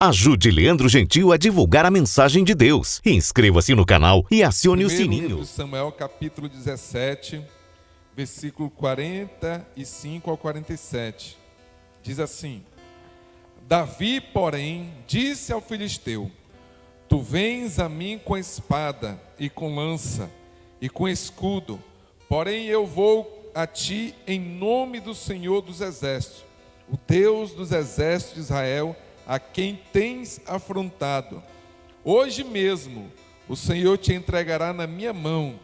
Ajude Leandro Gentil a divulgar a mensagem de Deus. Inscreva-se no canal e acione o sininho. Livro de Samuel, capítulo 17, versículo 45 ao 47. Diz assim: Davi, porém, disse ao filisteu: Tu vens a mim com espada e com lança e com escudo, porém eu vou a ti em nome do Senhor dos Exércitos, o Deus dos exércitos de Israel, a quem tens afrontado. Hoje mesmo o Senhor te entregará na minha mão,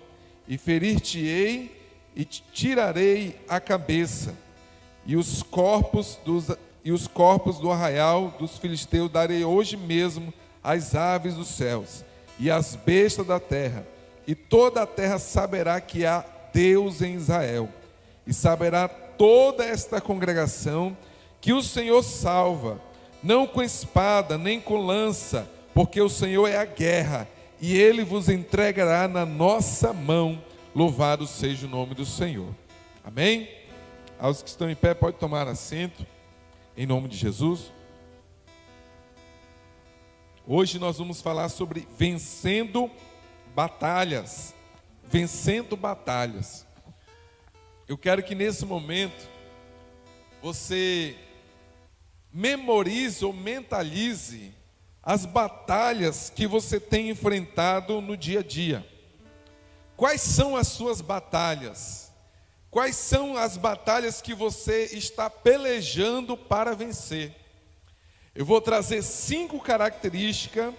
e ferir-te-ei e te tirarei a cabeça, e os corpos do arraial dos filisteus darei hoje mesmo às aves dos céus e às bestas da terra, e toda a terra saberá que há Deus em Israel, e saberá toda esta congregação que o Senhor salva, não com espada, nem com lança, porque o Senhor é a guerra, e Ele vos entregará na nossa mão. Louvado seja o nome do Senhor. Amém? Aos que estão em pé, pode tomar assento, em nome de Jesus. Hoje nós vamos falar sobre vencendo batalhas. Vencendo batalhas. Eu quero que nesse momento você memorize ou mentalize as batalhas que você tem enfrentado no dia a dia. Quais são as suas batalhas? Quais são as batalhas que você está pelejando para vencer? Eu vou trazer 5 características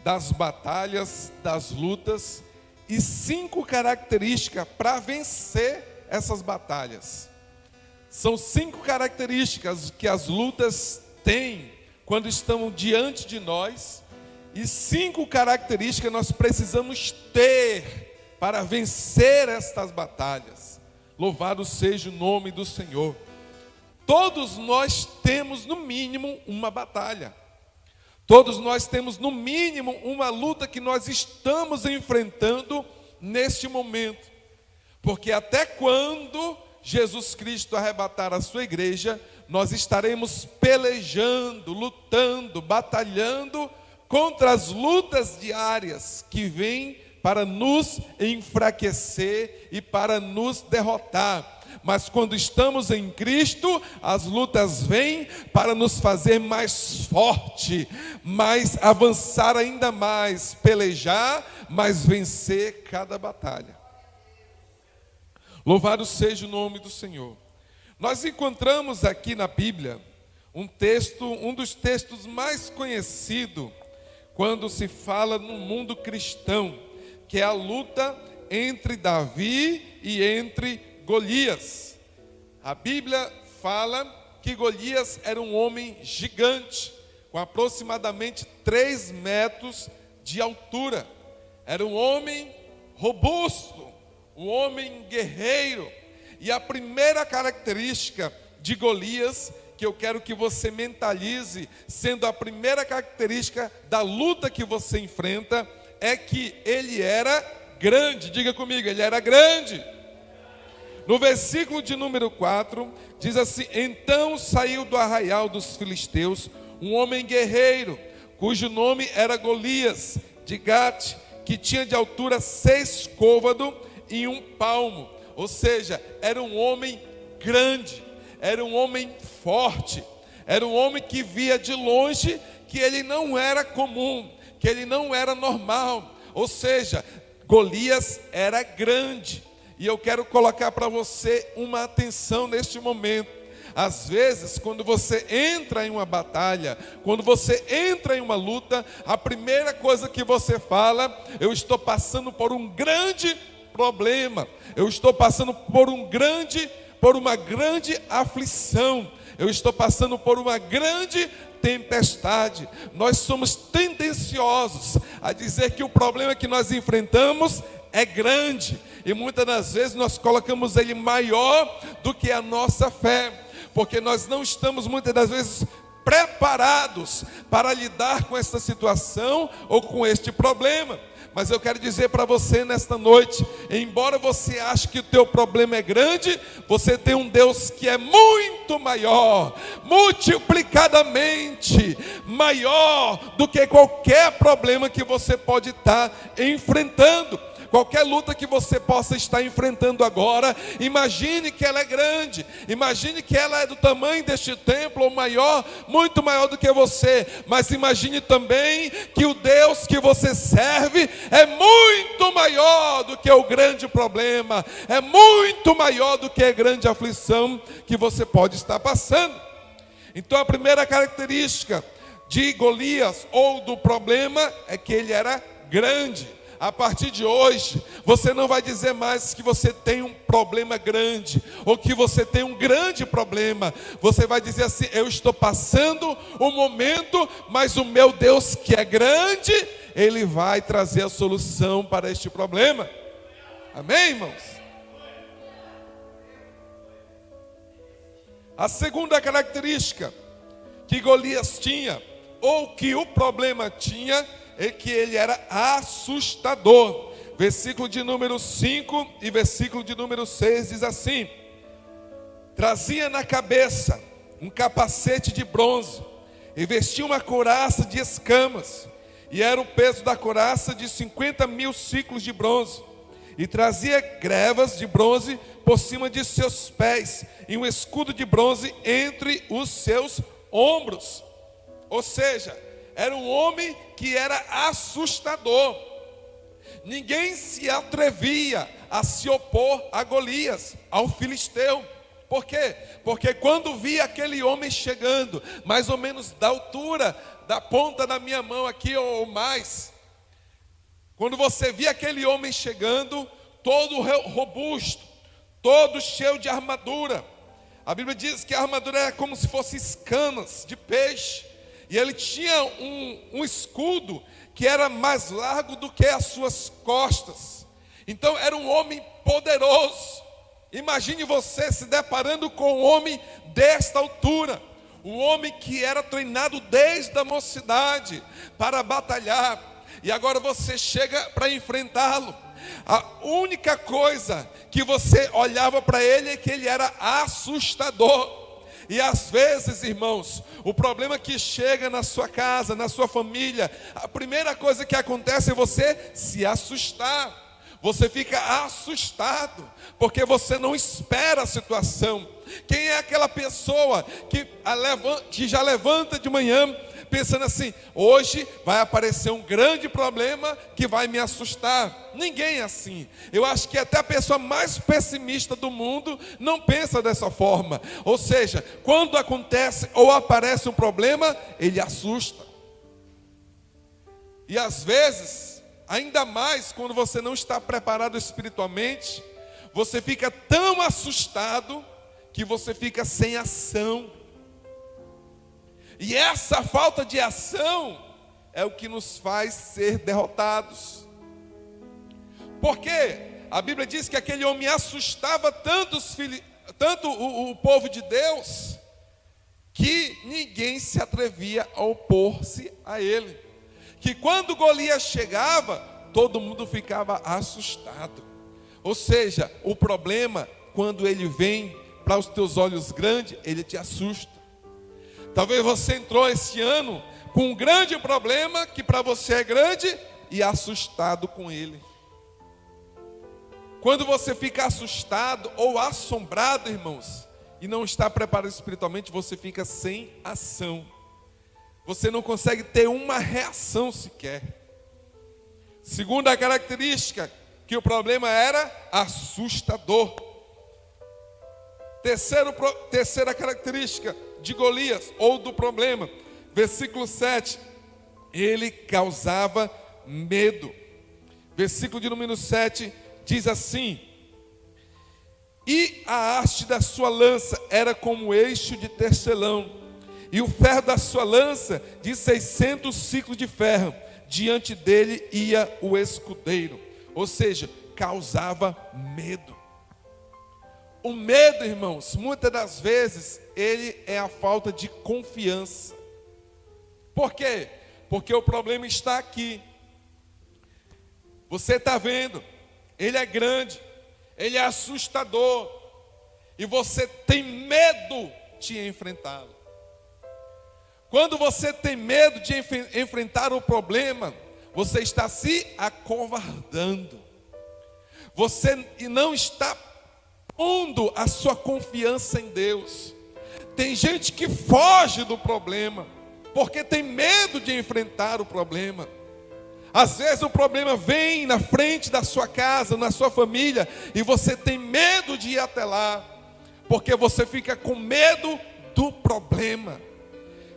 das batalhas, das lutas, e 5 características para vencer essas batalhas. São 5 características que as lutas têm quando estão diante de nós, e 5 características nós precisamos ter para vencer estas batalhas. Louvado seja o nome do Senhor. Todos nós temos no mínimo uma batalha. Todos nós temos no mínimo uma luta que nós estamos enfrentando neste momento. Porque até quando Jesus Cristo arrebatar a sua igreja, nós estaremos pelejando, lutando, batalhando contra as lutas diárias que vêm para nos enfraquecer e para nos derrotar. Mas quando estamos em Cristo, as lutas vêm para nos fazer mais forte, mais avançar ainda mais, pelejar, mas vencer cada batalha. Louvado seja o nome do Senhor. Nós encontramos aqui na Bíblia um dos textos mais conhecidos quando se fala no mundo cristão, que é a luta entre Davi e entre Golias. A Bíblia fala que Golias era um homem gigante, com aproximadamente 3 metros de altura. Era um homem robusto, um homem guerreiro. E a primeira característica de Golias, que eu quero que você mentalize, sendo a primeira característica da luta que você enfrenta, é que ele era grande. Diga comigo, ele era grande. No versículo de número 4, diz assim: Então saiu do arraial dos filisteus um homem guerreiro, cujo nome era Golias, de Gate, que tinha de altura 6 côvados e 1 palmo. Ou seja, era um homem grande, era um homem forte, era um homem que via de longe que ele não era comum, que ele não era normal. Ou seja, Golias era grande. E eu quero colocar para você uma atenção neste momento. Às vezes, quando você entra em uma batalha, quando você entra em uma luta, a primeira coisa que você fala: eu estou passando por um grande problema, eu estou passando por uma grande aflição, eu estou passando por uma grande tempestade. Nós somos tendenciosos a dizer que o problema que nós enfrentamos é grande, e muitas das vezes nós colocamos ele maior do que a nossa fé, porque nós não estamos muitas das vezes preparados para lidar com esta situação ou com este problema. Mas eu quero dizer para você nesta noite, embora você ache que o teu problema é grande, você tem um Deus que é muito maior, multiplicadamente maior do que qualquer problema que você pode estar enfrentando. Qualquer luta que você possa estar enfrentando agora, imagine que ela é grande, imagine que ela é do tamanho deste templo, ou maior, muito maior do que você, mas imagine também que o Deus que você serve é muito maior do que o grande problema, é muito maior do que a grande aflição que você pode estar passando. Então a primeira característica de Golias, ou do problema, é que ele era grande. A partir de hoje, você não vai dizer mais que você tem um problema grande, ou que você tem um grande problema. Você vai dizer assim: eu estou passando um momento, mas o meu Deus que é grande, Ele vai trazer a solução para este problema. Amém, irmãos? A segunda característica que Golias tinha, ou que o problema tinha, é que ele era assustador. Versículo de número 5 e versículo de número 6 diz assim: trazia na cabeça um capacete de bronze, e vestia uma couraça de escamas, e era o peso da couraça de 50.000 ciclos de bronze, e trazia grevas de bronze por cima de seus pés, e um escudo de bronze entre os seus ombros. Ou seja, era um homem que era assustador. Ninguém se atrevia a se opor a Golias, ao filisteu. Por quê? Porque quando via aquele homem chegando, mais ou menos da altura da ponta da minha mão aqui ou mais, quando você via aquele homem chegando, todo robusto, todo cheio de armadura, a Bíblia diz que a armadura era como se fosse escamas de peixe. E ele tinha um escudo que era mais largo do que as suas costas. Então era um homem poderoso. Imagine você se deparando com um homem desta altura. Um homem que era treinado desde a mocidade para batalhar. E agora você chega para enfrentá-lo. A única coisa que você olhava para ele é que ele era assustador. E às vezes, irmãos, o problema que chega na sua casa, na sua família, a primeira coisa que acontece é você se assustar. Você fica assustado, porque você não espera a situação. Quem é aquela pessoa que já levanta de manhã pensando assim: hoje vai aparecer um grande problema que vai me assustar? Ninguém é assim. Eu acho que até a pessoa mais pessimista do mundo não pensa dessa forma. Ou seja, quando acontece ou aparece um problema, ele assusta. E às vezes, ainda mais quando você não está preparado espiritualmente, você fica tão assustado que você fica sem ação. E essa falta de ação é o que nos faz ser derrotados. Porque a Bíblia diz que aquele homem assustava tanto o povo de Deus, que ninguém se atrevia a opor-se a ele. Que quando Golias chegava, todo mundo ficava assustado. Ou seja, o problema, quando ele vem para os teus olhos grandes, ele te assusta. Talvez você entrou esse ano com um grande problema que para você é grande e assustado com ele. Quando você fica assustado ou assombrado, irmãos, e não está preparado espiritualmente, você fica sem ação. Você não consegue ter uma reação sequer. Segunda característica, que o problema era assustador. Terceira característica de Golias, ou do problema, versículo 7, ele causava medo. Versículo de número 7 diz assim: e a haste da sua lança era como o eixo de tecelão, e o ferro da sua lança de 600 ciclos de ferro, diante dele ia o escudeiro. Ou seja, causava medo. O medo, irmãos, muitas das vezes, ele é a falta de confiança. Por quê? Porque o problema está aqui. Você está vendo, ele é grande, ele é assustador, e você tem medo de enfrentá-lo. Quando você tem medo de enfrentar o problema, você está se acovardando. Você não está pondo a sua confiança em Deus. Tem gente que foge do problema, porque tem medo de enfrentar o problema. Às vezes o problema vem na frente da sua casa, na sua família, e você tem medo de ir até lá, porque você fica com medo do problema.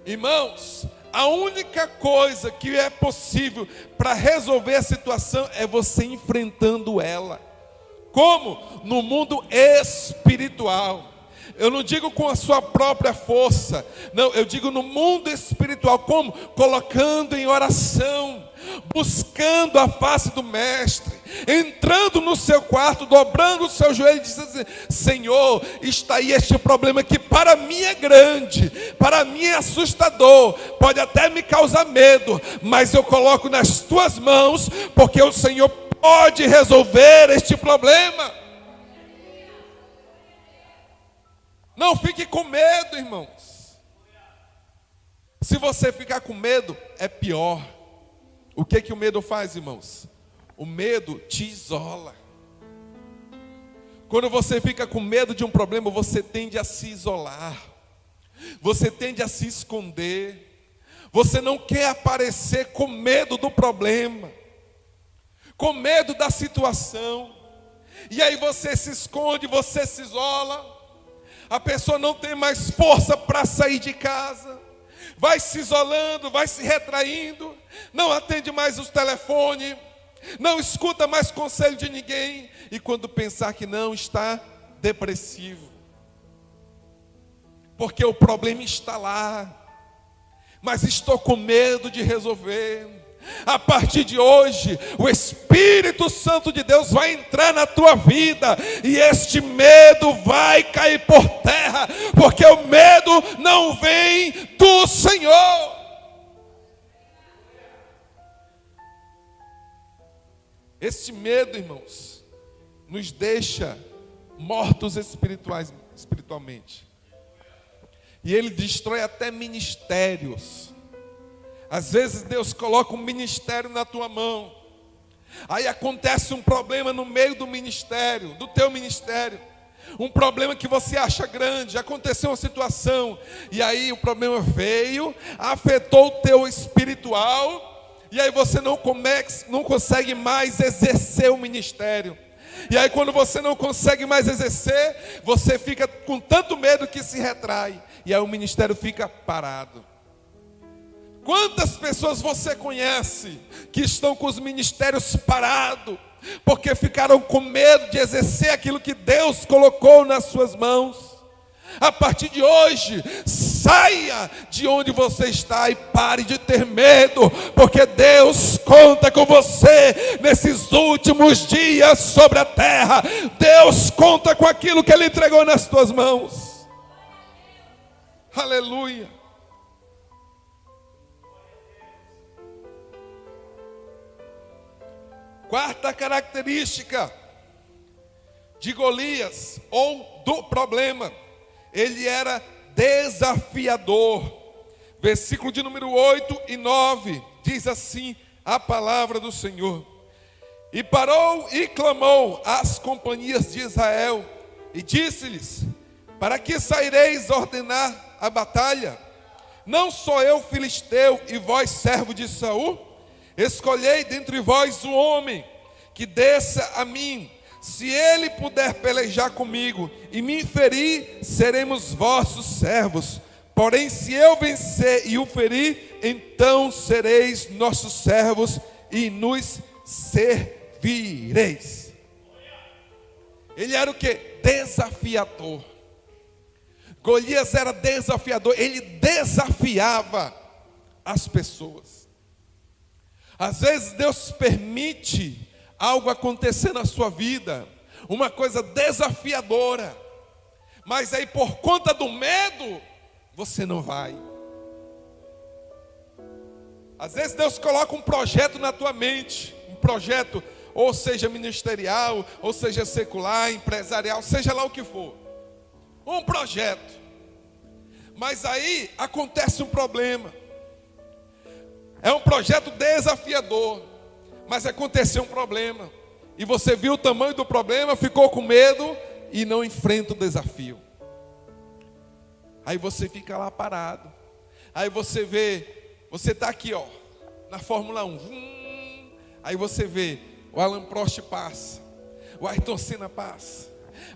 Irmãos, a única coisa que é possível para resolver a situação é você enfrentando ela. Como? No mundo espiritual. Eu não digo com a sua própria força, não, eu digo no mundo espiritual. Como? Colocando em oração, buscando a face do Mestre, entrando no seu quarto, dobrando o seu joelho e dizendo assim: Senhor, está aí este problema que para mim é grande, para mim é assustador, pode até me causar medo, mas eu coloco nas tuas mãos, porque o Senhor pode resolver este problema. Não fique com medo, irmãos. Se você ficar com medo, é pior. O que o medo faz, irmãos? O medo te isola. Quando você fica com medo de um problema, você tende a se isolar. Você tende a se esconder. Você não quer aparecer com medo do problema, com medo da situação. E aí você se esconde, você se isola. A pessoa não tem mais força para sair de casa, vai se isolando, vai se retraindo, não atende mais os telefones, não escuta mais conselho de ninguém, e quando pensar que não, está depressivo, porque o problema está lá, mas estou com medo de resolver. A partir de hoje, o Espírito Santo de Deus vai entrar na tua vida, e este medo vai cair por terra, porque o medo não vem do Senhor. Este medo, irmãos, nos deixa mortos espiritualmente, e ele destrói até ministérios. Às vezes Deus coloca um ministério na tua mão, aí acontece um problema no meio do ministério, do teu ministério, um problema que você acha grande, aconteceu uma situação, e aí o problema veio, afetou o teu espiritual, e aí você não consegue mais exercer o ministério. E aí quando você não consegue mais exercer, você fica com tanto medo que se retrai, e aí o ministério fica parado. Quantas pessoas você conhece que estão com os ministérios parados, porque ficaram com medo de exercer aquilo que Deus colocou nas suas mãos? A partir de hoje, saia de onde você está e pare de ter medo, porque Deus conta com você nesses últimos dias sobre a terra. Deus conta com aquilo que Ele entregou nas tuas mãos. Aleluia. Quarta característica de Golias, ou do problema: ele era desafiador. Versículo de número 8 e 9, diz assim a palavra do Senhor: E parou e clamou às companhias de Israel, e disse-lhes: Para que saireis ordenar a batalha? Não sou eu filisteu, e vós servo de Saul? Escolhei dentre vós um homem que desça a mim. Se ele puder pelejar comigo e me ferir, seremos vossos servos. Porém, se eu vencer e o ferir, então sereis nossos servos e nos servireis. Ele era o quê? Desafiador. Golias era desafiador. Ele desafiava as pessoas. Às vezes Deus permite algo acontecer na sua vida, uma coisa desafiadora, mas aí por conta do medo, você não vai. Às vezes Deus coloca um projeto na tua mente, um projeto, ou seja ministerial, ou seja secular, empresarial, seja lá o que for. Um projeto. Mas aí acontece um problema. É um projeto desafiador, mas aconteceu um problema. E você viu o tamanho do problema, ficou com medo e não enfrenta o desafio. Aí você fica lá parado. Aí você vê, você está aqui ó, na Fórmula 1. Aí você vê, o Alan Prost passa, o Ayrton Senna passa,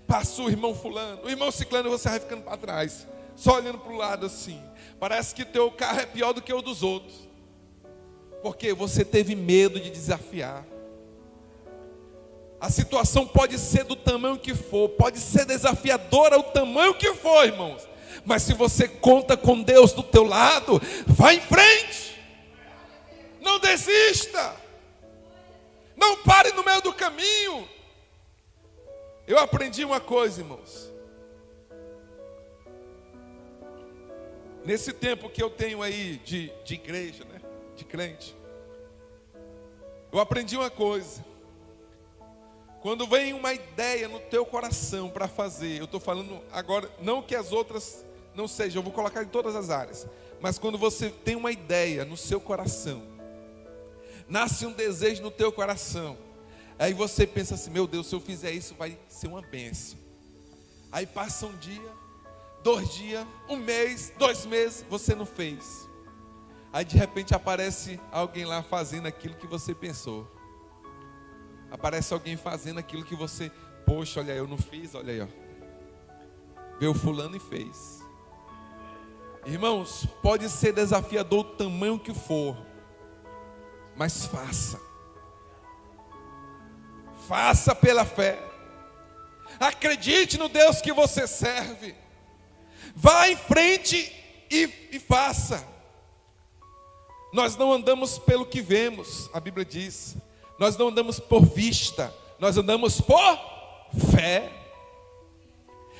passa o irmão fulano, o irmão ciclano, e você vai ficando para trás, só olhando para o lado assim. Parece que teu carro é pior do que o dos outros, porque você teve medo de desafiar. A situação pode ser do tamanho que for, pode ser desafiadora o tamanho que for, irmãos. Mas se você conta com Deus do teu lado, vá em frente. Não desista. Não pare no meio do caminho. Eu aprendi uma coisa, irmãos. Nesse tempo que eu tenho aí de igreja, né? De crente. Eu aprendi uma coisa. Quando vem uma ideia no teu coração para fazer, eu estou falando agora, não que as outras não sejam, eu vou colocar em todas as áreas. Mas quando você tem uma ideia no seu coração, nasce um desejo no teu coração, aí você pensa assim, meu Deus, se eu fizer isso vai ser uma bênção. Aí passa um dia, 2 dias, 1 mês, 2 meses, você não fez. Aí de repente aparece alguém lá fazendo aquilo que você pensou. Aparece alguém fazendo aquilo que você, poxa, olha, eu não fiz, olha aí, ó. Veio fulano e fez. Irmãos, pode ser desafiador o tamanho que for, mas faça. Faça pela fé. Acredite no Deus que você serve. Vá em frente e faça. Nós não andamos pelo que vemos, a Bíblia diz. Nós não andamos por vista, nós andamos por fé.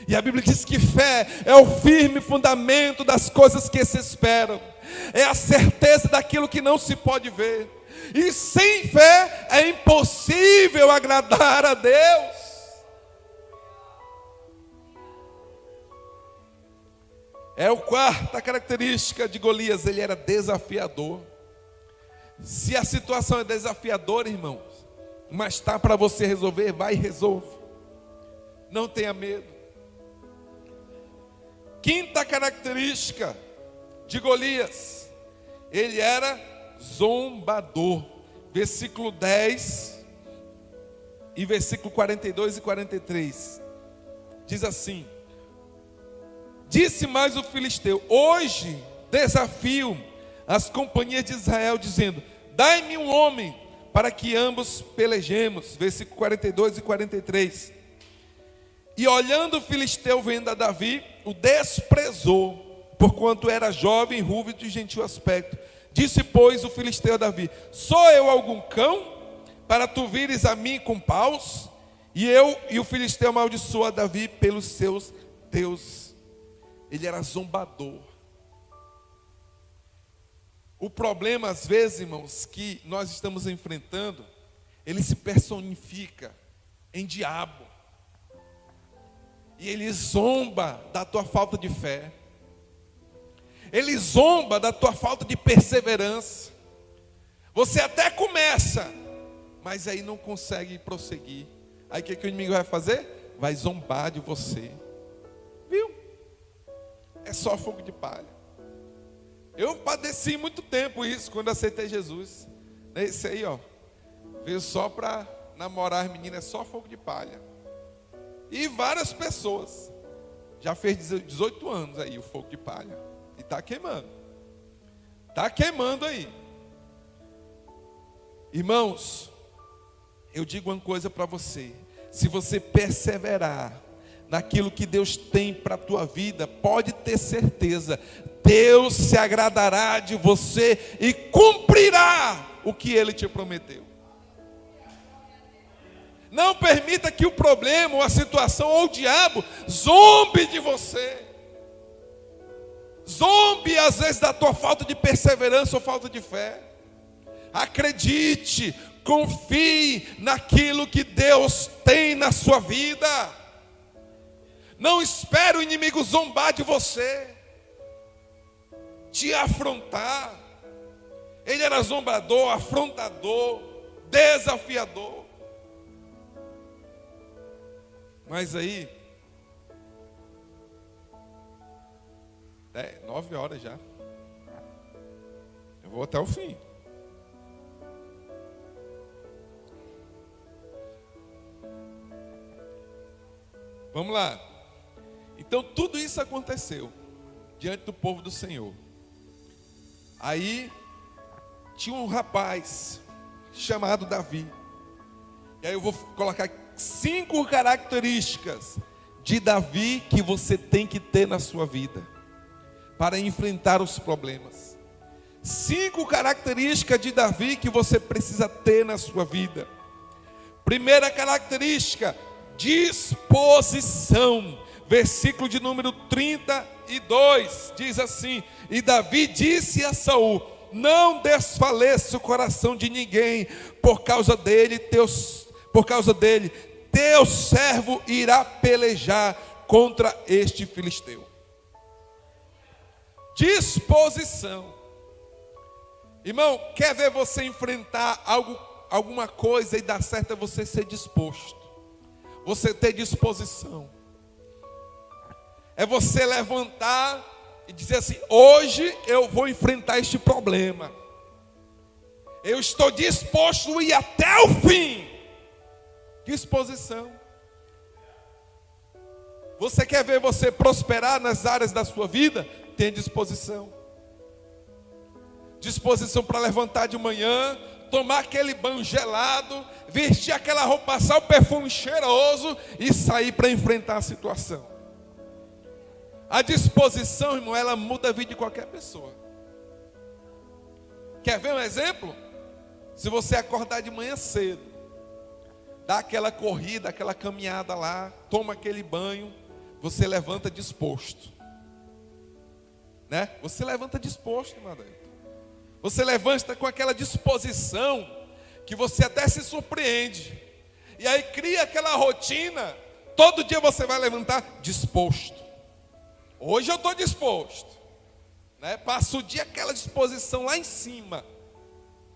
E a Bíblia diz que fé é o firme fundamento das coisas que se esperam. É a certeza daquilo que não se pode ver. E sem fé é impossível agradar a Deus. É a quarta característica de Golias, ele era desafiador. Se a situação é desafiadora, irmãos, mas está para você resolver, vai e resolve. Não tenha medo. Quinta característica de Golias, ele era zombador. Versículo 10 e versículo 42 e 43. Diz assim: disse mais o filisteu: hoje desafio as companhias de Israel, dizendo: dai-me um homem para que ambos pelejemos. Versículo 42 e 43. E olhando o filisteu vendo a Davi, o desprezou, porquanto era jovem, ruivo e de gentil aspecto. Disse, pois, o filisteu a Davi: sou eu algum cão, para tu vires a mim com paus? E o filisteu amaldiçoou a Davi pelos seus deuses. Ele era zombador. O problema, às vezes, irmãos, que nós estamos enfrentando, ele se personifica em diabo. E ele zomba da tua falta de fé. Ele zomba da tua falta de perseverança. Você até começa, mas aí não consegue prosseguir. Aí o que o inimigo vai fazer? Vai zombar de você. Viu? É só fogo de palha. Eu padeci muito tempo isso quando aceitei Jesus. Esse aí, ó, veio só para namorar as meninas, é só fogo de palha. E várias pessoas. Já fez 18 anos aí o fogo de palha. E está queimando. Está queimando aí. Irmãos, eu digo uma coisa para você. Se você perseverar naquilo que Deus tem para a tua vida, pode ter certeza, Deus se agradará de você e cumprirá o que Ele te prometeu. Não permita que o problema, ou a situação, ou o diabo zombe de você. Zombe às vezes da tua falta de perseverança ou falta de fé. Acredite, confie naquilo que Deus tem na sua vida. Não espere o inimigo zombar de você, te afrontar. Ele era zombador, afrontador, desafiador. Mas aí, 9 horas já. Eu vou até o fim. Vamos lá. Então tudo isso aconteceu diante do povo do Senhor. Aí tinha um rapaz chamado Davi. E aí eu vou colocar 5 características de Davi que você tem que ter na sua vida para enfrentar os problemas. 5 características de Davi que você precisa ter na sua vida. Primeira característica, disposição. Versículo de número 32 diz assim: e Davi disse a Saul: não desfaleça o coração de ninguém, por causa dele teu servo irá pelejar contra este filisteu. Disposição. Irmão, quer ver você enfrentar alguma coisa e dar certo, é você ser disposto, você ter disposição. É você levantar e dizer assim: hoje eu vou enfrentar este problema. Eu estou disposto a ir até o fim. Disposição. Você quer ver você prosperar nas áreas da sua vida? Tenha disposição. Disposição para levantar de manhã, tomar aquele banho gelado, vestir aquela roupa, passar o perfume cheiroso e sair para enfrentar a situação. A disposição, irmão, ela muda a vida de qualquer pessoa. Quer ver um exemplo? Se você acordar de manhã cedo, dá aquela corrida, aquela caminhada lá, toma aquele banho, você levanta disposto, né? Você levanta disposto, irmão. Você levanta com aquela disposição que você até se surpreende. E aí cria aquela rotina. Todo dia você vai levantar disposto. Hoje eu estou disposto, né? Passa o dia aquela disposição lá em cima.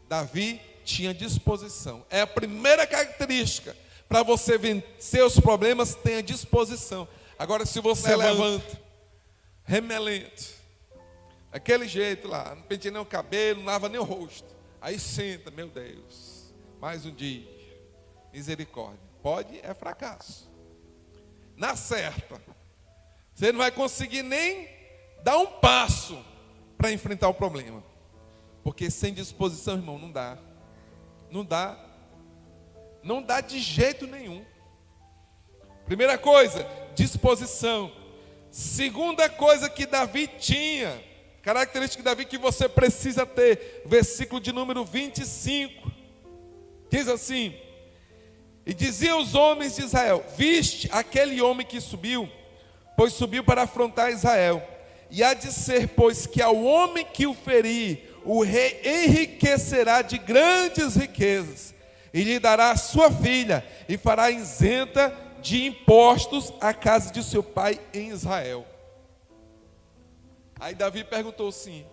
Davi tinha disposição. É a primeira característica para você vencer os problemas. Tenha disposição. Agora, se você levanta remelento, aquele jeito lá, não penteia nem o cabelo, não lava nem o rosto, aí senta, meu Deus, mais um dia, misericórdia, pode, é fracasso. Na certa, você não vai conseguir nem dar um passo para enfrentar o problema, porque sem disposição, irmão, não dá, não dá de jeito nenhum. Primeira coisa, disposição. Segunda coisa que Davi tinha, característica de Davi que você precisa ter, versículo de número 25, diz assim: e diziam os homens de Israel: viste aquele homem que subiu, pois subiu para afrontar Israel, e há de ser, pois, que ao homem que o ferir, o rei enriquecerá de grandes riquezas, e lhe dará a sua filha, e fará isenta de impostos a casa de seu pai em Israel. Aí Davi perguntou assim: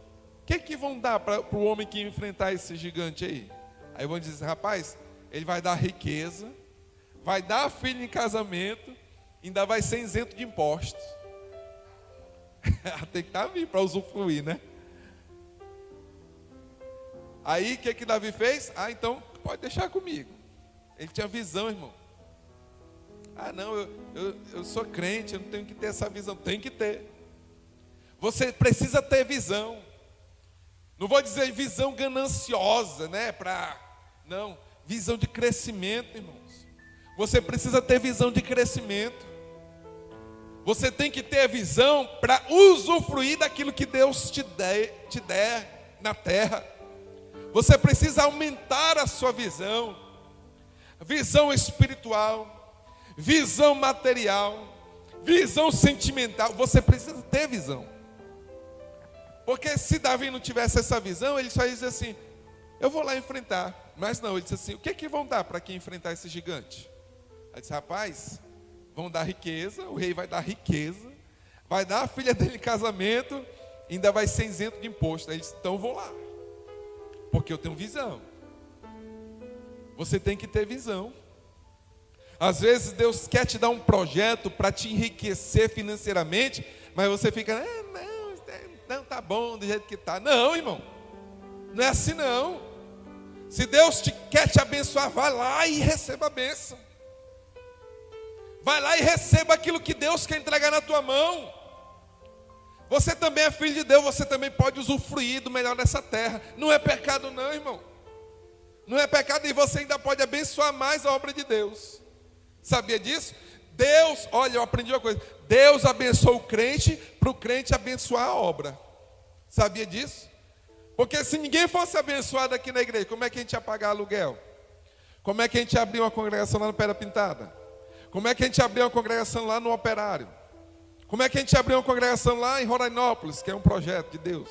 o que vão dar para o homem que enfrentar esse gigante aí? Aí vão dizer: rapaz, ele vai dar riqueza, vai dar a filha em casamento, ainda vai ser isento de impostos. Tem que estar vivo para usufruir, né? Aí o que Davi fez? Então pode deixar comigo. Ele tinha visão, irmão. Não, eu sou crente, eu não tenho que ter essa visão. Tem que ter. Você precisa ter visão. Não vou dizer visão gananciosa, né? Não, visão de crescimento, irmãos. Você precisa ter visão de crescimento. Você tem que ter visão para usufruir daquilo que Deus te der na terra. Você precisa aumentar a sua visão. Visão espiritual, visão material, visão sentimental. Você precisa ter visão. Porque se Davi não tivesse essa visão, ele só ia dizer assim, eu vou lá enfrentar. Mas não, ele disse assim, o que vão dar para quem enfrentar esse gigante? Aí disse, rapaz, vão dar riqueza, o rei vai dar riqueza, vai dar a filha dele em casamento, ainda vai ser isento de imposto. Aí ele disse, então eu vou lá, porque eu tenho visão. Você tem que ter visão. Às vezes Deus quer te dar um projeto para te enriquecer financeiramente, mas você fica, não, tá bom do jeito que tá. Não, irmão, não é assim não. Se Deus quer te abençoar, vai lá e receba a bênção. Vai lá e receba aquilo que Deus quer entregar na tua mão. Você também é filho de Deus, você também pode usufruir do melhor dessa terra. Não é pecado não, irmão. Não é pecado, e você ainda pode abençoar mais a obra de Deus. Sabia disso? Deus, olha, eu aprendi uma coisa. Deus abençoa o crente para o crente abençoar a obra. Sabia disso? Porque se ninguém fosse abençoado aqui na igreja, como é que a gente ia pagar aluguel? Como é que a gente ia abrir uma congregação lá no Pedra Pintada? Como é que a gente ia abrir uma congregação lá no Operário? Como é que a gente ia abrir uma congregação lá em Rorainópolis, que é um projeto de Deus?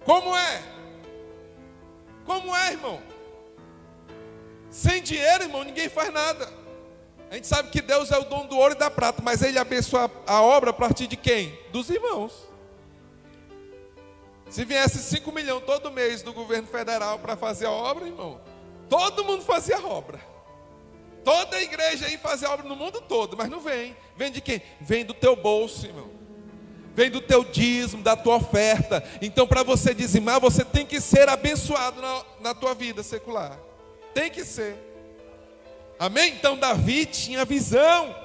Como é? Como é, irmão? Sem dinheiro, irmão, ninguém faz nada. A gente sabe que Deus é o dono do ouro e da prata, mas Ele abençoa a obra a partir de quem? Dos irmãos. Se viesse 5 milhões todo mês do governo federal para fazer a obra, irmão, todo mundo fazia a obra. Toda a igreja aí fazia obra no mundo todo, mas não vem. Vem de quem? Vem do teu bolso, irmão. Vem do teu dízimo, da tua oferta. Então, para você dizimar, você tem que ser abençoado na tua vida secular. Tem que ser. Amém? Então Davi tinha visão.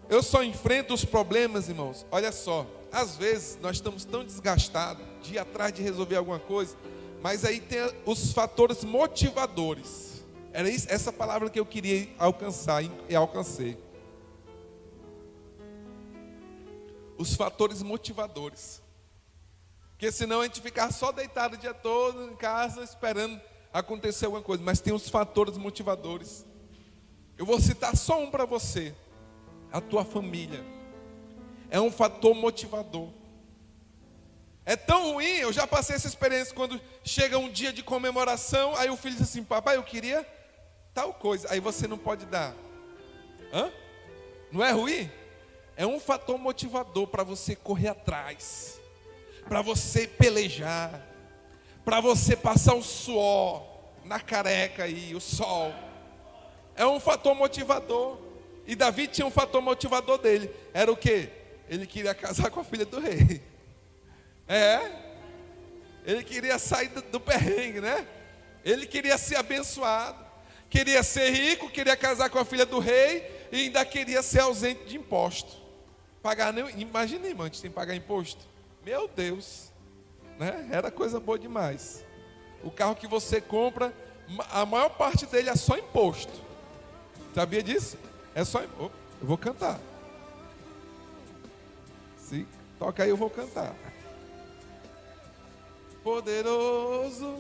Eu só enfrento os problemas, irmãos. Olha só, às vezes nós estamos tão desgastados de ir atrás de resolver alguma coisa, mas aí tem os fatores motivadores. Era isso, essa palavra que eu queria alcançar e alcancei. Os fatores motivadores. Porque senão a gente ficar só deitado o dia todo em casa esperando acontecer alguma coisa, mas tem os fatores motivadores. Eu vou citar só um para você. A tua família é um fator motivador. É tão ruim, eu já passei essa experiência quando chega um dia de comemoração, aí o filho diz assim, papai, eu queria tal coisa, aí você não pode dar. Não é ruim? É um fator motivador para você correr atrás, para você pelejar, para você passar o suor na careca e o sol. É um fator motivador. E Davi tinha um fator motivador dele. Era o quê? Ele queria casar com a filha do rei. Ele queria sair do perrengue, né? Ele queria ser abençoado. Queria ser rico, queria casar com a filha do rei e ainda queria ser ausente de imposto. Imagina, irmão, a gente tem que pagar imposto. Meu Deus, né? Era coisa boa demais. O carro que você compra, a maior parte dele é só imposto. Sabia disso? É só imposto. Eu vou cantar. Se toca aí, eu vou cantar. Poderoso.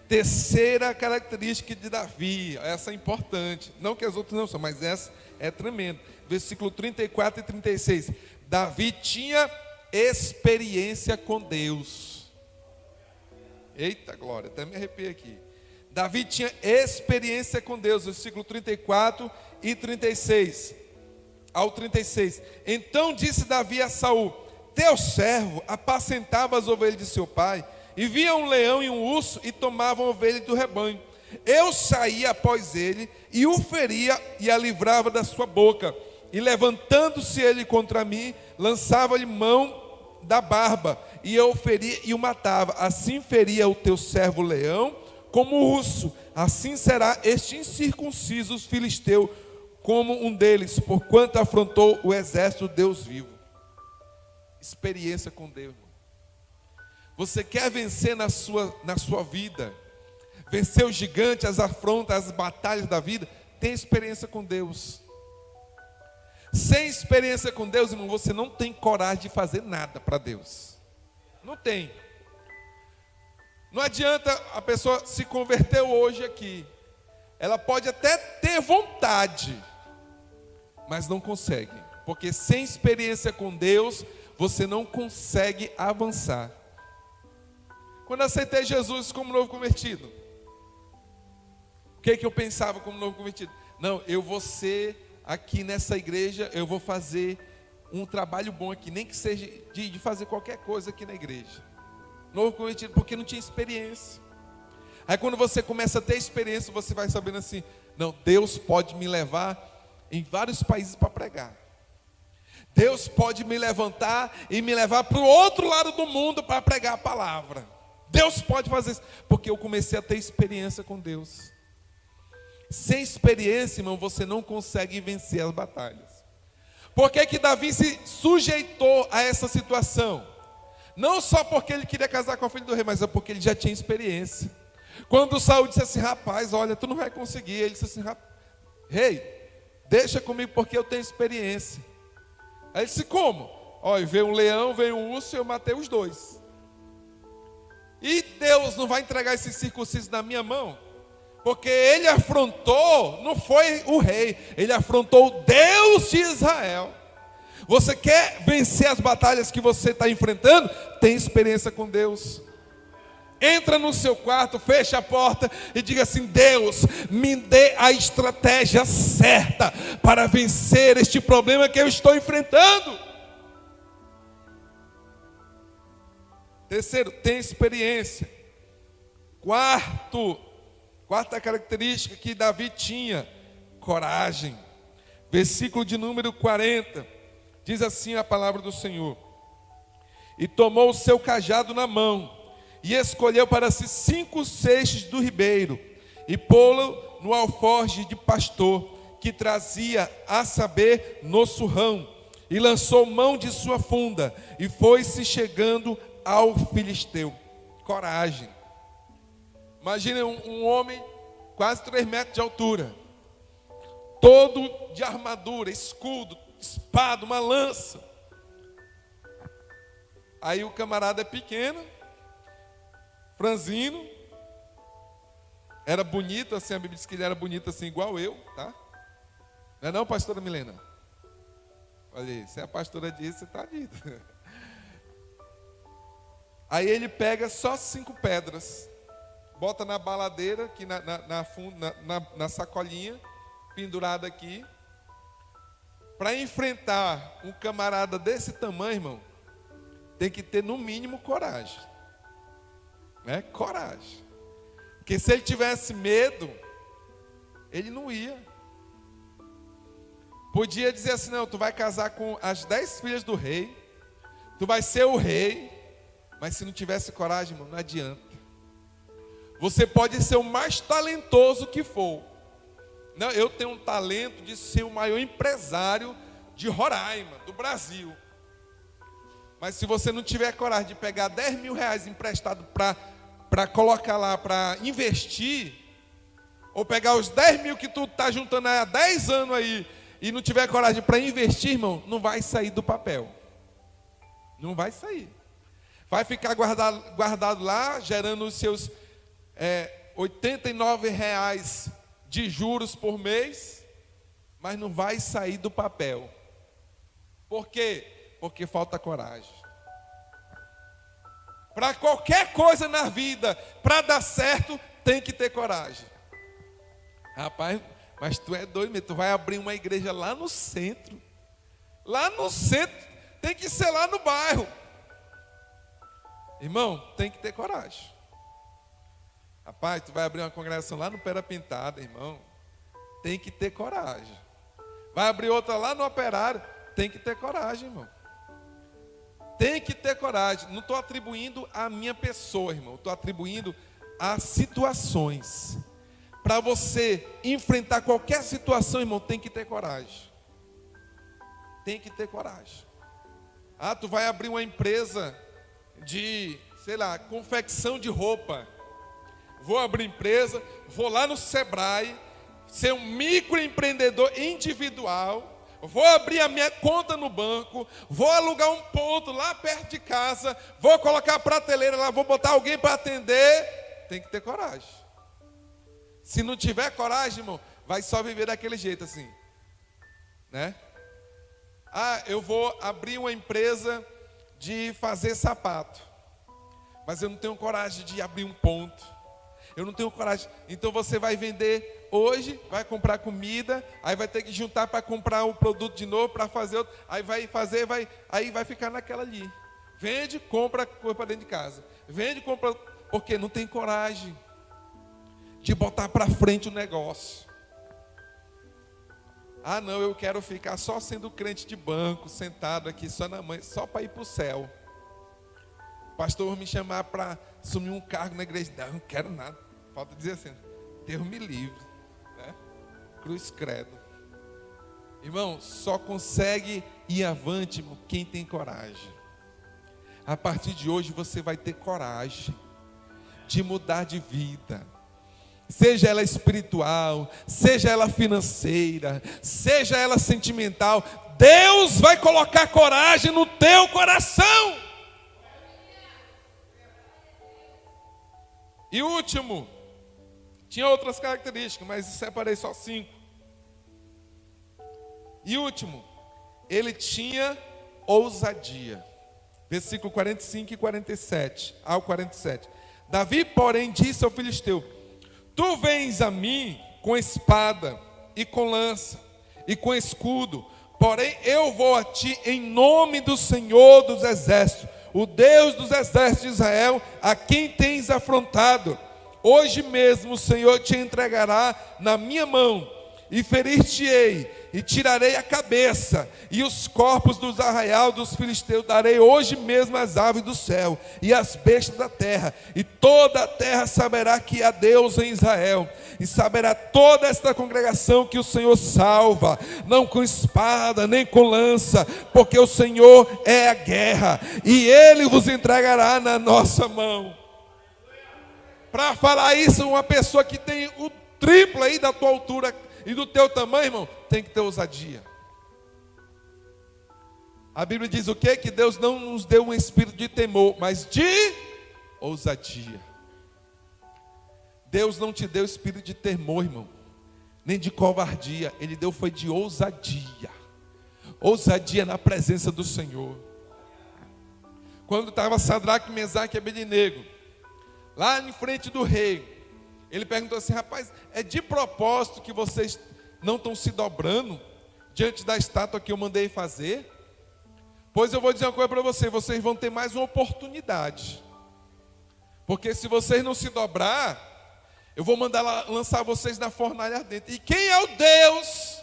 Terceira característica de Davi, essa é importante, não que as outras não são, mas essa é tremenda. Versículo 34 e 36. Davi tinha experiência com Deus. Eita glória, até me arrepiei aqui. Davi tinha experiência com Deus, versículo 34 e 36 ao 36. Então disse Davi a Saul: teu servo apacentava as ovelhas de seu pai, e via um leão e um urso e tomavam a ovelha do rebanho. Eu saía após ele e o feria e a livrava da sua boca. E levantando-se ele contra mim, lançava-lhe mão da barba, e eu o feria e o matava. Assim feria o teu servo leão como o urso. Assim será este incircunciso filisteu como um deles, porquanto afrontou o exército do Deus vivo. Experiência com Deus. Você quer vencer na sua vida, vencer os gigantes, as afrontas, as batalhas da vida? Tem experiência com Deus. Sem experiência com Deus, irmão, você não tem coragem de fazer nada para Deus. Não tem. Não adianta a pessoa se converteu hoje aqui. Ela pode até ter vontade, mas não consegue. Porque sem experiência com Deus, você não consegue avançar. Quando aceitei Jesus como novo convertido, o que eu pensava como novo convertido? Não, eu vou ser aqui nessa igreja, eu vou fazer um trabalho bom aqui, nem que seja de fazer qualquer coisa aqui na igreja. Novo convertido, porque não tinha experiência. Aí quando você começa a ter experiência, você vai sabendo assim, não, Deus pode me levar em vários países para pregar. Deus pode me levantar e me levar para o outro lado do mundo para pregar a palavra. Deus pode fazer isso, porque eu comecei a ter experiência com Deus. Sem experiência, irmão, você não consegue vencer as batalhas. Por que que Davi se sujeitou a essa situação? Não só porque ele queria casar com a filha do rei, mas é porque ele já tinha experiência. Quando Saul disse assim, rapaz, olha, tu não vai conseguir. Ele disse assim, rei, deixa comigo porque eu tenho experiência. Aí ele disse, como? Olha, veio um leão, veio um urso e eu matei os dois. E Deus não vai entregar esses circuncisos na minha mão? Porque ele afrontou, não foi o rei, ele afrontou o Deus de Israel. Você quer vencer as batalhas que você está enfrentando? Tem experiência com Deus. Entra no seu quarto, fecha a porta e diga assim, Deus, me dê a estratégia certa para vencer este problema que eu estou enfrentando. Terceiro, tem experiência. Quarta característica que Davi tinha, coragem. Versículo de número 40, diz assim a palavra do Senhor. E tomou o seu cajado na mão, e escolheu para si 5 seixos do ribeiro, e pô-lo no alforje de pastor, que trazia, a saber, no surrão, e lançou mão de sua funda, e foi-se chegando ao filisteu. Coragem. Imagina um homem quase 3 metros de altura, todo de armadura, escudo, espada, uma lança. Aí o camarada é pequeno, franzino, era bonito, assim, a Bíblia diz que ele era bonito assim, igual eu, tá? Não é não, pastora Milena? Olha aí, se a pastora disse, está dito. Aí ele pega só 5 pedras, bota na baladeira, aqui na sacolinha, pendurada aqui. Para enfrentar um camarada desse tamanho, irmão, tem que ter no mínimo coragem. Né? Coragem. Porque se ele tivesse medo, ele não ia. Podia dizer assim, não, tu vai casar com as 10 filhas do rei, tu vai ser o rei, mas se não tivesse coragem, irmão, não adianta. Você pode ser o mais talentoso que for. Não, eu tenho um talento de ser o maior empresário de Roraima, do Brasil. Mas se você não tiver coragem de pegar 10 mil reais emprestado para colocar lá, para investir, ou pegar os 10 mil que tu está juntando há 10 anos aí, e não tiver coragem para investir, irmão, não vai sair do papel. Não vai sair. Vai ficar guardado lá, gerando os seus 89 reais de juros por mês, mas não vai sair do papel. Por quê? Porque falta coragem. Para qualquer coisa na vida, para dar certo, tem que ter coragem. Rapaz, mas tu é doido, tu vai abrir uma igreja lá no centro. Lá no centro, tem que ser lá no bairro. Irmão, tem que ter coragem. Rapaz, tu vai abrir uma congregação lá no Pera Pintada, irmão. Tem que ter coragem. Vai abrir outra lá no Operário. Tem que ter coragem, irmão. Tem que ter coragem. Não estou atribuindo à minha pessoa, irmão. Estou atribuindo a situações. Para você enfrentar qualquer situação, irmão, tem que ter coragem. Tem que ter coragem. Ah, tu vai abrir uma empresa de, sei lá, confecção de roupa. Vou abrir empresa, vou lá no Sebrae, ser um microempreendedor individual, vou abrir a minha conta no banco, vou alugar um ponto lá perto de casa, vou colocar a prateleira lá, vou botar alguém para atender. Tem que ter coragem. Se não tiver coragem, irmão, vai só viver daquele jeito assim. né? Ah, eu vou abrir uma empresa de fazer sapato, mas eu não tenho coragem de abrir um ponto. Eu não tenho coragem. Então você vai vender hoje, vai comprar comida, aí vai ter que juntar para comprar um produto de novo, para fazer outro, aí vai fazer, aí vai ficar naquela ali. Vende, compra, coisa para dentro de casa. Vende, compra, porque não tem coragem de botar para frente o negócio. Ah, não, eu quero ficar só sendo crente de banco, sentado aqui só na mãe, só para ir para o céu. O pastor me chamar para assumir um cargo na igreja. Não quero nada. Falta dizer assim, Deus me livre, né? Cruz credo. Irmão, só consegue ir avante, irmão, quem tem coragem. A partir de hoje você vai ter coragem de mudar de vida. Seja ela espiritual, seja ela financeira, seja ela sentimental, Deus vai colocar coragem no teu coração. E último, tinha outras características, mas separei só 5. E último, ele tinha ousadia. Versículo 45 e 47, ao 47. Davi, porém, disse ao filisteu: tu vens a mim com espada e com lança e com escudo, porém eu vou a ti em nome do Senhor dos exércitos, o Deus dos exércitos de Israel, a quem tens afrontado. Hoje mesmo o Senhor te entregará na minha mão, e ferir-te-ei, e tirarei a cabeça, e os corpos dos arraial dos filisteus darei hoje mesmo às aves do céu, e às bestas da terra, e toda a terra saberá que há Deus em Israel, e saberá toda esta congregação que o Senhor salva, não com espada, nem com lança, porque o Senhor é a guerra, e Ele vos entregará na nossa mão. Para falar isso, uma pessoa que tem o triplo aí da tua altura e do teu tamanho, irmão, tem que ter ousadia. A Bíblia diz o quê? Que Deus não nos deu um espírito de temor, mas de ousadia. Deus não te deu espírito de temor, irmão, nem de covardia. Ele deu foi de ousadia. Ousadia na presença do Senhor. Quando estava Sadraque, Mesaque e Abednego lá em frente do rei, ele perguntou assim: rapaz, é de propósito que vocês não estão se dobrando diante da estátua que eu mandei fazer? Pois eu vou dizer uma coisa para vocês: vocês vão ter mais uma oportunidade. Porque se vocês não se dobrar, eu vou mandar lançar vocês na fornalha ardente. E quem é o Deus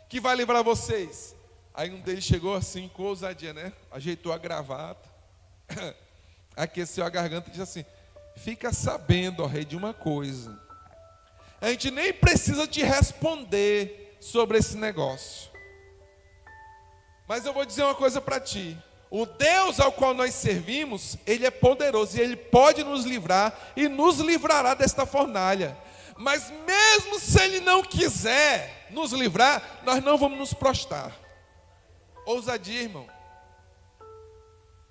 que vai livrar vocês? Aí um deles chegou assim com ousadia, né? Ajeitou a gravata, aqueceu a garganta e disse assim: fica sabendo, ó rei, de uma coisa. A gente nem precisa te responder sobre esse negócio. Mas eu vou dizer uma coisa para ti. O Deus ao qual nós servimos, Ele é poderoso e Ele pode nos livrar e nos livrará desta fornalha. Mas mesmo se Ele não quiser nos livrar, nós não vamos nos prostrar. Ousadia, irmão.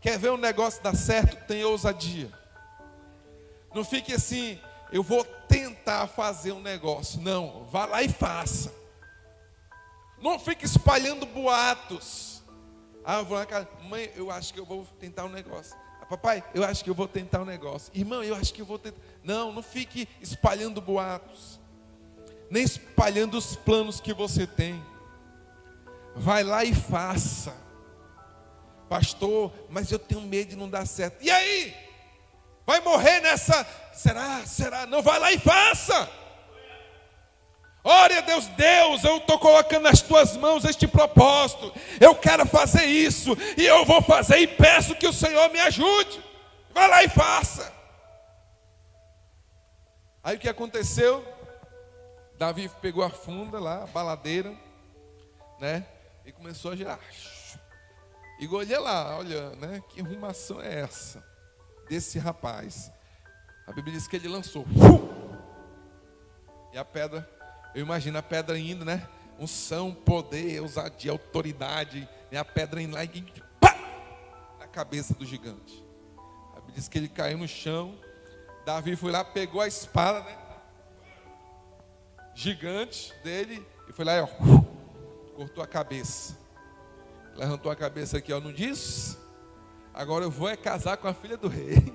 Quer ver um negócio dar certo? Tem ousadia. Não fique assim: eu vou tentar fazer um negócio. Não, vá lá e faça. Não fique espalhando boatos. Ah, eu vou na casa, mãe, eu acho que eu vou tentar um negócio. Ah, papai, eu acho que eu vou tentar um negócio. Irmão, eu acho que eu vou tentar. Não, não fique espalhando boatos, nem espalhando os planos que você tem. Vai lá e faça. Pastor, mas eu tenho medo de não dar certo. E aí? Vai morrer nessa? Será? Não, vai lá e faça. Ore a Deus: Deus, eu estou colocando nas tuas mãos este propósito. Eu quero fazer isso, e eu vou fazer, e peço que o Senhor me ajude. Vai lá e faça. Aí o que aconteceu? Davi pegou a funda lá, a baladeira, né? E começou a girar. E olha lá, olha, né? Que arrumação é essa desse rapaz? A Bíblia diz que ele lançou. E a pedra, eu imagino a pedra indo, né? Unção, poder, ousadia, autoridade. E a pedra indo lá e pá! Na cabeça do gigante. A Bíblia diz que ele caiu no chão. Davi foi lá, pegou a espada, né? Gigante dele, e foi lá e ó, cortou a cabeça. Levantou a cabeça aqui, ó, não disse? Agora eu vou casar com a filha do rei.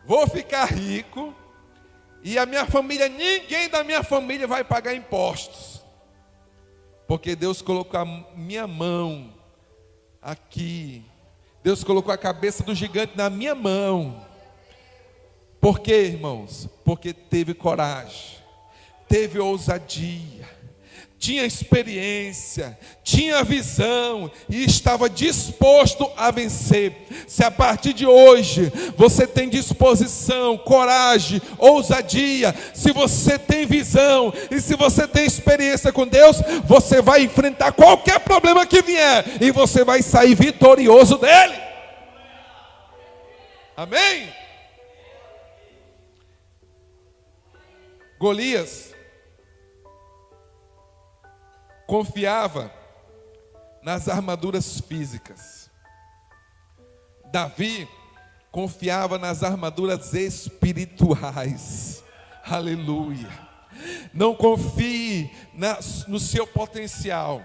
Vou ficar rico. E a minha família, ninguém da minha família vai pagar impostos. Porque Deus colocou a minha mão aqui. Deus colocou a cabeça do gigante na minha mão. Por quê, irmãos? Porque teve coragem, teve ousadia, tinha experiência, tinha visão e estava disposto a vencer. Se a partir de hoje você tem disposição, coragem, ousadia, se você tem visão e se você tem experiência com Deus, você vai enfrentar qualquer problema que vier e você vai sair vitorioso dele. Amém? Golias confiava nas armaduras físicas. Davi confiava nas armaduras espirituais. Aleluia. Não confie no seu potencial.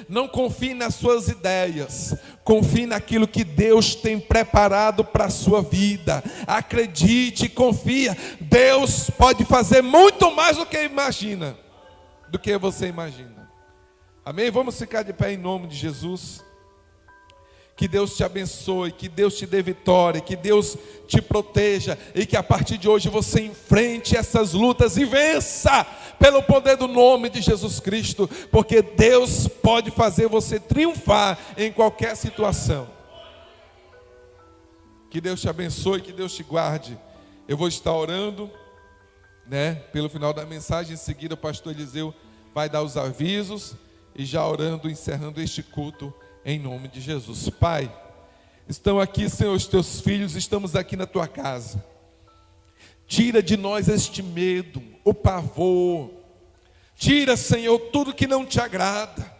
Não confie nas suas ideias. Confie naquilo que Deus tem preparado para a sua vida. Acredite, confia. Deus pode fazer muito mais do que imagina, do que você imagina. Amém? Vamos ficar de pé em nome de Jesus. Que Deus te abençoe, que Deus te dê vitória, que Deus te proteja e que a partir de hoje você enfrente essas lutas e vença pelo poder do nome de Jesus Cristo, porque Deus pode fazer você triunfar em qualquer situação. Que Deus te abençoe, que Deus te guarde. Eu vou estar orando, pelo final da mensagem. Em seguida o pastor Eliseu vai dar os avisos e já orando, encerrando este culto em nome de Jesus. Pai, estão aqui, Senhor, os teus filhos, estamos aqui na tua casa. Tira de nós este medo, o pavor. Tira, Senhor, tudo que não te agrada,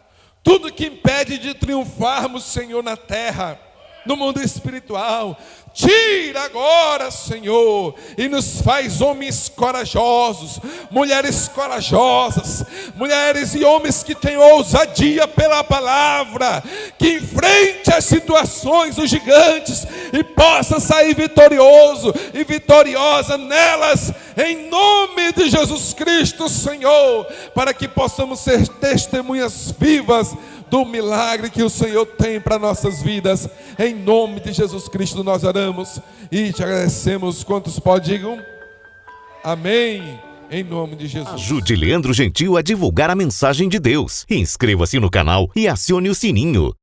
tudo que impede de triunfarmos, Senhor, na terra, no mundo espiritual. Tira agora, Senhor, e nos faz homens corajosos, mulheres corajosas, mulheres e homens que têm ousadia pela palavra, que enfrente as situações, os gigantes, e possa sair vitorioso e vitoriosa nelas, em nome de Jesus Cristo, Senhor, para que possamos ser testemunhas vivas do milagre que o Senhor tem para nossas vidas. Em nome de Jesus Cristo nós oramos e te agradecemos. Quantos podem, digam amém, em nome de Jesus. Ajude Leandro Gentil a divulgar a mensagem de Deus. Inscreva-se no canal e acione o sininho.